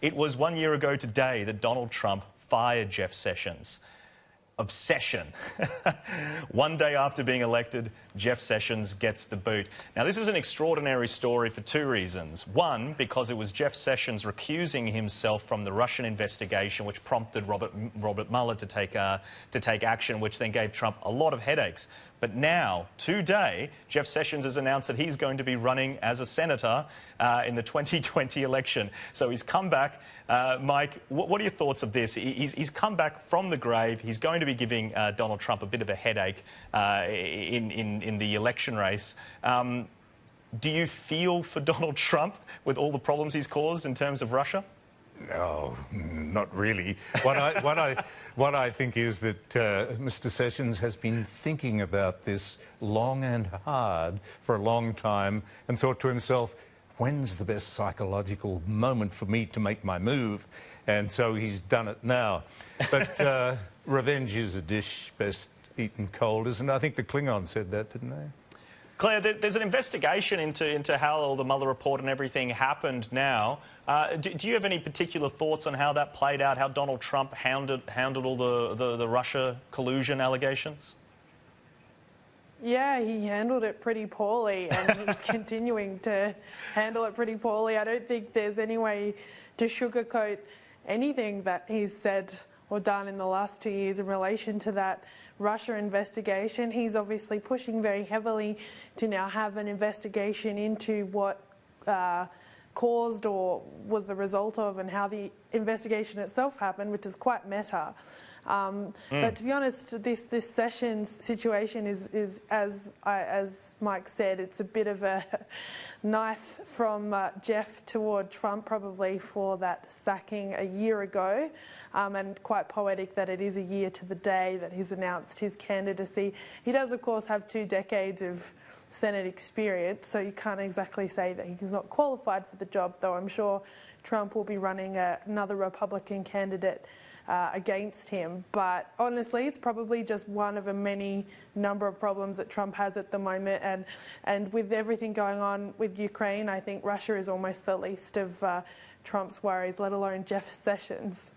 It was 1 year ago today that Donald Trump fired Jeff Sessions. Obsession. One day after being elected, Jeff Sessions gets the boot. Now, this is an extraordinary story for two reasons. One, because it was Jeff Sessions recusing himself from the Russian investigation, which prompted Robert Mueller to take action, which then gave Trump a lot of headaches. But now, today, Jeff Sessions has announced that he's going to be running as a senator in the 2020 election. So he's come back. Mike, what are your thoughts of this? He's come back from the grave. He's going to be giving Donald Trump a bit of a headache in the election race. Do you feel for Donald Trump with all the problems he's caused in terms of Russia? No, not really. What I think is that Mr. Sessions has been thinking about this long and hard for a long time and thought to himself, when's the best psychological moment for me to make my move? And so he's done it now. But revenge is a dish best eaten cold, isn't it? I think the Klingons said that, didn't they? Claire, there's an investigation into how all the Mueller report and everything happened now. Do you have any particular thoughts on how that played out, how Donald Trump handled all the Russia collusion allegations? Yeah, he handled it pretty poorly, and he's continuing to handle it pretty poorly. I don't think there's any way to sugarcoat anything that he's said or done in the last 2 years in relation to that Russia investigation. He's obviously pushing very heavily to now have an investigation into what caused or was the result of and how the investigation itself happened, which is quite meta. But to be honest, this Sessions situation is as Mike said, it's a bit of a knife from Jeff toward Trump, probably for that sacking a year ago, and quite poetic that it is a year to the day that he's announced his candidacy. He does, of course, have 2 decades of Senate experience, so you can't exactly say that he's not qualified for the job, though I'm sure Trump will be running another Republican candidate against him. But honestly, it's probably just one of a many number of problems that Trump has at the moment. And with everything going on with Ukraine, I think Russia is almost the least of Trump's worries, let alone Jeff Sessions.